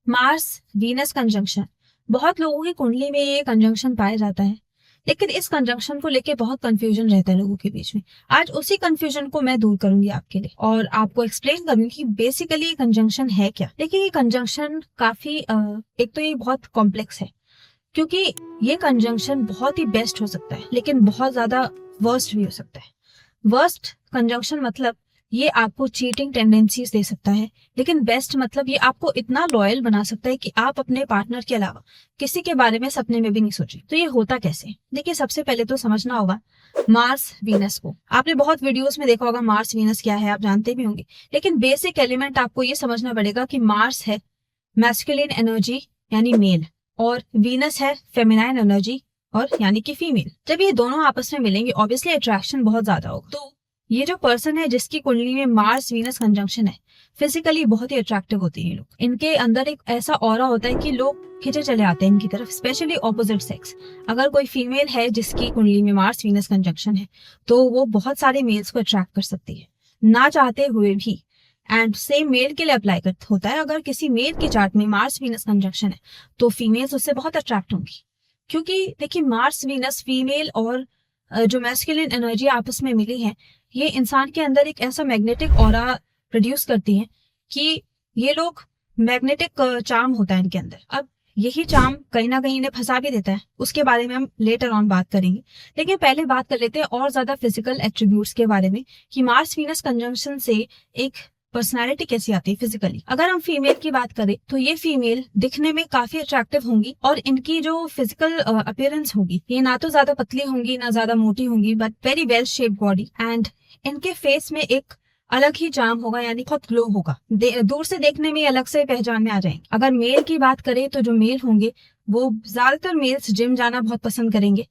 Mars Venus conjunction, बहुत लोगों की कुंडली में ये कंजंक्शन पाया जाता है, लेकिन इस कंजंक्शन को लेके बहुत कंफ्यूजन रहता है लोगों के बीच में। आज उसी कंफ्यूजन को मैं दूर करूंगी आपके लिए और आपको एक्सप्लेन करूंगी कि बेसिकली ये कंजंक्शन है क्या। देखिए, ये कंजंक्शन काफी एक तो ये बहुत कॉम्प्लेक्स है, क्योंकि ये कंजंक्शन बहुत ही बेस्ट हो सकता है लेकिन बहुत ज्यादा वर्स्ट भी हो सकता है। वर्स्ट कंजंक्शन मतलब ये आपको चीटिंग टेंडेंसीज दे सकता है, लेकिन बेस्ट मतलब ये आपको इतना लॉयल बना सकता है कि आप अपने पार्टनर के अलावा किसी के बारे में सपने में भी नहीं सोचे। तो ये होता कैसे? देखिए, सबसे पहले तो समझना होगा मार्स वीनस को। आपने बहुत वीडियोस में देखा होगा मार्स वीनस क्या है, आप जानते भी होंगे, लेकिन बेसिक एलिमेंट आपको ये समझना पड़ेगा कि मार्स है मैस्कुलिन एनर्जी यानी मेल, और वीनस है फेमिनाइन एनर्जी और यानी कि फीमेल। जब ये दोनों आपस में मिलेंगे ऑब्वियसली अट्रैक्शन बहुत ज्यादा होगा। तो ये जो पर्सन है जिसकी कुंडली में मार्स वीनस कंजंक्शन है, फिजिकली बहुत ही अट्रैक्टिव होते हैं ये लोग। इनके अंदर एक ऐसा ऑरा होता है कि लोग खिंचे चले आते हैं इनकी तरफ, स्पेशली ऑपोजिट सेक्स। अगर कोई फीमेल है जिसकी कुंडली में मार्स वीनस कंजंक्शन है तो वो बहुत सारे मेल्स को अट्रैक्ट कर सकती है ना चाहते हुए भी। एंड सेम मेल के लिए अप्लाई कर होता है। अगर किसी मेल की चार्ट में मार्स वीनस कंजंक्शन है तो फीमेल्स उससे बहुत अट्रैक्ट होंगी, क्योंकि देखिए मार्स वीनस फीमेल और जो मैस्कुलिन एनर्जी आपस में मिली है, ये इंसान के अंदर एक ऐसा मैग्नेटिक ऑरा प्रोड्यूस करती है कि ये लोग मैग्नेटिक चार्म होता है इनके अंदर। अब यही चार्म कहीं ना कहीं इन्हें फंसा भी देता है, उसके बारे में हम लेटर ऑन बात करेंगे। लेकिन पहले बात कर लेते हैं और ज्यादा फिजिकल एट्रीब्यूट्स के बारे में कि मार्स वीनस कंजंक्शन से एक पर्सनालिटी कैसी आती है फिजिकली। अगर हम फीमेल की बात करें तो ये फीमेल दिखने में काफी अट्रैक्टिव होंगी और इनकी जो फिजिकल अपीयरेंस होगी, ये ना तो ज्यादा पतली होंगी ना ज्यादा मोटी होंगी, but very well shaped body. And इनके फेस में एक अलग ही चार्म होगा, यानी बहुत ग्लो होगा। दूर से देखने में अलग से पहचान में आ जाएंगे। अगर मेल की बात करें तो जो मेल होंगे वो ज्यादातर मेल्स जिम जाना बहुत पसंद करेंगे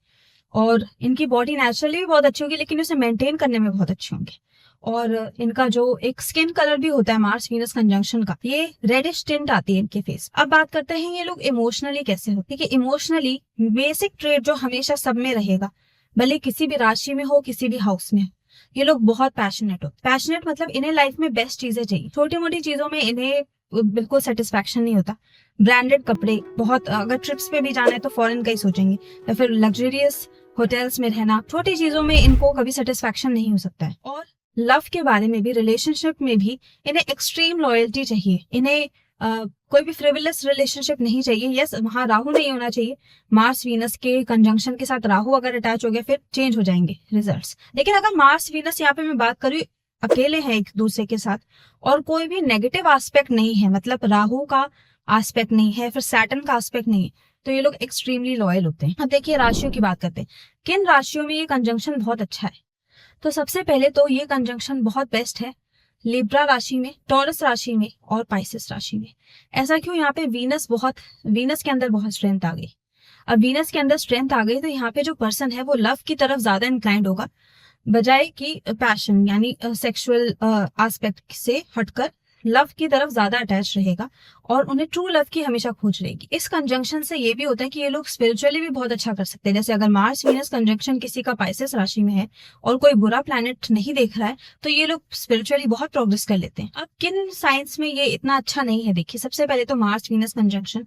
और इनकी बॉडी नेचुरली भी बहुत अच्छी होगी, लेकिन उसे मेंटेन करने में बहुत अच्छे होंगे। और इनका जो एक स्किन कलर भी होता है मार्स वीनस कंजंक्शन का, ये रेडिश टिंट आती है इनके फेस। अब बात करते हैं ये लोग इमोशनली कैसे होते हैं। कि इमोशनली बेसिक ट्रेड जो हमेशा सब में रहेगा, भले किसी भी राशि में हो किसी भी हाउस में हो, ये लोग बहुत पैशनेट होते। पैशनेट मतलब इन्हें लाइफ में बेस्ट चीजें चाहिए, छोटी मोटी चीजों में इन्हें बिल्कुल सेटिस्फैक्शन नहीं होता। ब्रांडेड कपड़े, बहुत अगर ट्रिप्स पे भी जाना है तो फॉरेन का ही सोचेंगे, या फिर लग्जरियस होटल्स में रहना, छोटी चीजों में इनको कभी सेटिस्फैक्शन नहीं हो सकता है। और लव के बारे में भी, रिलेशनशिप में भी इन्हें एक्सट्रीम लॉयल्टी चाहिए। इन्हें कोई भी फ्रिवलेस रिलेशनशिप नहीं चाहिए। यस, वहां राहु नहीं होना चाहिए। मार्स वीनस के कंजंक्शन के साथ राहु अगर अटैच हो गया फिर चेंज हो जाएंगे रिजल्ट्स। लेकिन अगर मार्स वीनस यहाँ पे मैं बात करूँ अकेले हैं एक दूसरे के साथ और कोई भी नेगेटिव एस्पेक्ट नहीं है, मतलब राहु का एस्पेक्ट नहीं है, फिर सैटर्न का एस्पेक्ट नहीं है, तो ये लोग एक्सट्रीमली लॉयल होते हैं। अब देखिए राशियों की बात करते हैं, किन राशियों में ये कंजंक्शन बहुत अच्छा है। तो सबसे पहले तो ये कंजंक्शन बहुत बेस्ट है लिब्रा राशि में, टॉरस राशि में और पाइसेस राशि में। ऐसा क्यों? यहाँ पे वीनस के अंदर बहुत स्ट्रेंथ आ गई। अब वीनस के अंदर स्ट्रेंथ आ गई तो यहाँ पे जो पर्सन है वो लव की तरफ ज्यादा इंक्लाइंड होगा, बजाय कि पैशन यानी सेक्सुअल एस्पेक्ट से हटकर लव की तरफ ज्यादा अटैच रहेगा और उन्हें ट्रू लव की हमेशा खोज रहेगी। इस कंजंक्शन से ये भी होता है कि ये लोग स्पिरिचुअली भी बहुत अच्छा कर सकते हैं। जैसे अगर मार्स वीनस कंजंक्शन किसी का पाइसेस राशि में है और कोई बुरा प्लैनेट नहीं देख रहा है तो ये लोग स्पिरिचुअली बहुत प्रोग्रेस कर लेते हैं। अब किन साइंस में ये इतना अच्छा नहीं है? देखिए, सबसे पहले तो मार्स वीनस कंजंक्शन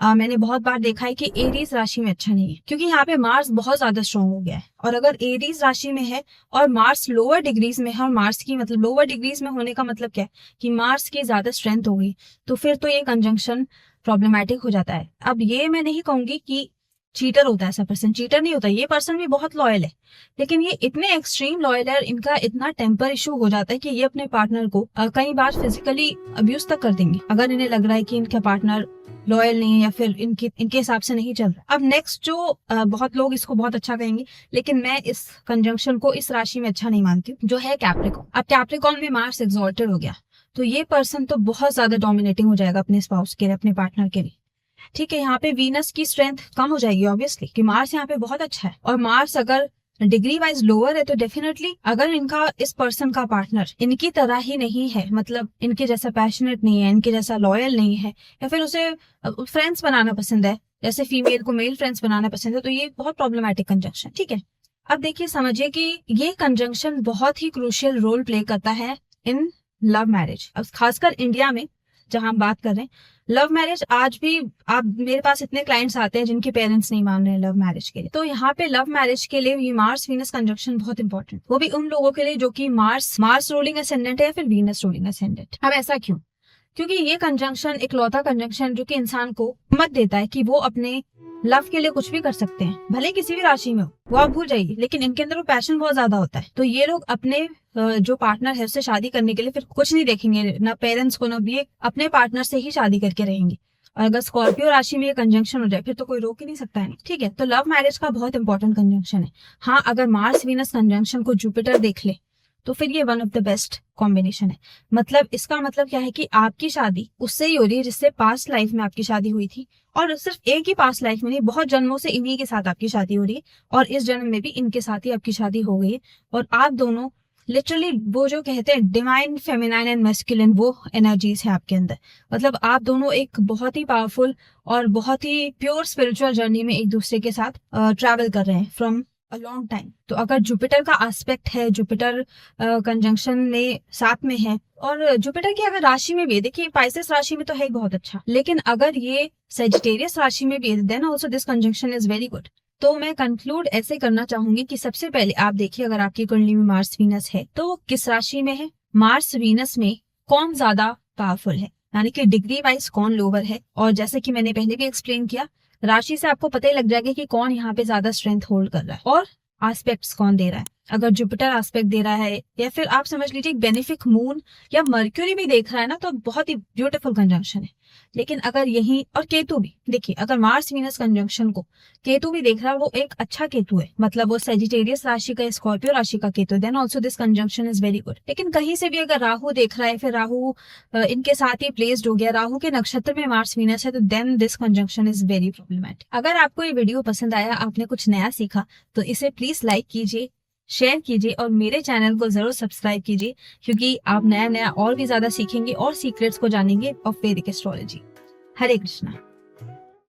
मैंने बहुत बार देखा है कि एरीज राशि में अच्छा नहीं है, क्योंकि यहाँ पे मार्स बहुत ज्यादा स्ट्रॉन्ग हो गया है। और अगर एरीज राशि में है और मार्स लोअर डिग्रीज में है, और मार्स की मतलब लोअर डिग्रीज में होने का मतलब क्या है कि मार्स की ज्यादा स्ट्रेंथ होगी, तो फिर तो ये कंजंक्शन प्रॉब्लमेटिक हो जाता है। अब ये मैं नहीं कहूंगी कि चीटर होता है ऐसा पर्सन, चीटर नहीं होता। ये पर्सन भी बहुत लॉयल है, लेकिन ये इतने एक्सट्रीम लॉयल है, इनका इतना टेम्पर इशू हो जाता है कि ये अपने पार्टनर को कई बार फिजिकली अब्यूज तक कर देंगे अगर इन्हें लग रहा है कि इनका पार्टनर लॉयल नहीं है या फिर इनके हिसाब से नहीं चल रहा। अब नेक्स्ट जो बहुत लोग इसको बहुत अच्छा कहेंगे, लेकिन मैं इस कंजंक्शन को इस राशि में अच्छा नहीं मानती हूँ, जो है कैप्रिकॉर्न। अब कैप्रिकॉर्न में मार्स एक्सॉल्टेड हो गया तो ये पर्सन तो बहुत ज्यादा डोमिनेटिंग हो जाएगा अपने स्पाउस के लिए, अपने पार्टनर के लिए। ठीक है, यहाँ पे वीनस की स्ट्रेंथ कम हो जाएगी ऑब्वियसली, कि मार्स यहाँ पे बहुत अच्छा है। और मार्स अगर डिग्री वाइज लोअर है तो डेफिनेटली अगर इनका इस पर्सन का पार्टनर इनकी तरह ही नहीं है, मतलब इनके जैसा पैशनेट नहीं है, इनके जैसा लॉयल नहीं है, या फिर उसे फ्रेंड्स बनाना पसंद है, जैसे फीमेल को मेल फ्रेंड्स बनाना पसंद है, तो ये बहुत प्रॉब्लमैटिक कंजंक्शन। ठीक है, अब देखिए समझिए कि ये कंजंक्शन बहुत ही क्रूशियल रोल प्ले करता है इन लव मैरिज। अब खासकर इंडिया में जहां हम बात कर रहे हैं लव मैरिज आज भी, आप मेरे पास इतने क्लाइंट्स आते हैं जिनके पेरेंट्स नहीं मान रहे हैं लव मैरिज के लिए, तो यहाँ पे लव मैरिज के लिए ये मार्स वीनस कंजंक्शन बहुत इंपॉर्टेंट, वो भी उन लोगों के लिए जो कि मार्स रूलिंग असेंडेंट है या फिर वीनस रूलिंग असेंडेंट। अब ऐसा क्यों? क्योंकि ये कंजंक्शन इकलौता कंजंक्शन जो कि इंसान को हिम्मत देता है कि वो अपने लव के लिए कुछ भी कर सकते हैं, भले किसी भी राशि में हो, वो आप भूल जाइए, लेकिन इनके अंदर वो पैशन बहुत ज्यादा होता है। तो ये लोग अपने जो पार्टनर है उससे शादी करने के लिए फिर कुछ नहीं देखेंगे, ना पेरेंट्स को, ना भी, अपने पार्टनर से ही शादी करके रहेंगे। और अगर स्कॉर्पियो राशि में ये कंजंक्शन हो जाए फिर तो कोई रोक ही नहीं सकता है, ठीक है। तो लव मैरिज का बहुत इंपॉर्टेंट कंजंक्शन है। हाँ, अगर मार्स वीनस कंजंक्शन को जुपिटर देख ले तो फिर ये one of the best combination है। मतलब इसका मतलब क्या है कि आपकी शादी उससे ही हो रही है जिससे पास्ट लाइफ में आपकी शादी हुई थी, और सिर्फ एक ही पास्ट लाइफ में नहीं, बहुत जन्मों से इन्हीं के साथ आपकी शादी हो रही है, और इस जन्म में भी इनके साथ ही आपकी शादी हो गई है। और आप दोनों लिटरली वो जो कहते हैं डिवाइन फेमिनाइन एंड मैस्कुलिन, वो एनर्जीज है आपके अंदर। मतलब आप दोनों एक बहुत ही पावरफुल और बहुत ही प्योर स्पिरिचुअल जर्नी में एक दूसरे के साथ ट्रैवल कर रहे हैं फ्रॉम अ लॉन्ग टाइम। तो अगर जुपिटर का एस्पेक्ट है, जुपिटर कंजंक्शन में साथ में है, और जुपिटर की अगर राशि में भी है, देखिए पाइसेस राशि में तो है बहुत अच्छा, लेकिन अगर ये सेजिटेरियस राशि में भी है then also this conjunction is very good. तो मैं कंक्लूड ऐसे करना चाहूंगी कि सबसे पहले आप देखिए अगर आपकी कुंडली में मार्स वीनस है तो किस राशि में है, मार्स वीनस में कौन ज्यादा पावरफुल है, यानी कि डिग्री वाइज कौन लोअर है। और जैसे कि मैंने पहले भी एक्सप्लेन किया, राशि से आपको पता ही लग जाएगा कि कौन यहाँ पे ज्यादा स्ट्रेंथ होल्ड कर रहा है, और एस्पेक्ट्स कौन दे रहा है। अगर जुपिटर एस्पेक्ट दे रहा है या फिर आप समझ लीजिए बेनिफिक मून या मर्क्यूरी भी देख रहा है ना, तो बहुत ही ब्यूटीफुल कंजंक्शन है। लेकिन अगर यही, और केतु भी देखिए, अगर मार्स वीनस कंजंक्शन को केतु भी देख रहा है, वो एक अच्छा केतु है, मतलब वो सेजिटेरियस राशि का, स्कॉर्पियो राशि का Ketu, then also this conjunction is very good. लेकिन कहीं से भी अगर राहु देख रहा है, फिर राहु इनके साथ ही प्लेस्ड हो गया, राहु के नक्षत्र में मार्स वीनस है, तो then this conjunction is very problematic. अगर आपको ये वीडियो पसंद आया, आपने कुछ नया सीखा, तो इसे प्लीज लाइक कीजिए, शेयर कीजिए, और मेरे चैनल को जरूर सब्सक्राइब कीजिए, क्योंकि आप नया नया और भी ज्यादा सीखेंगे और सीक्रेट्स को जानेंगे ऑफ वैदिक एस्ट्रोलॉजी। हरे कृष्णा।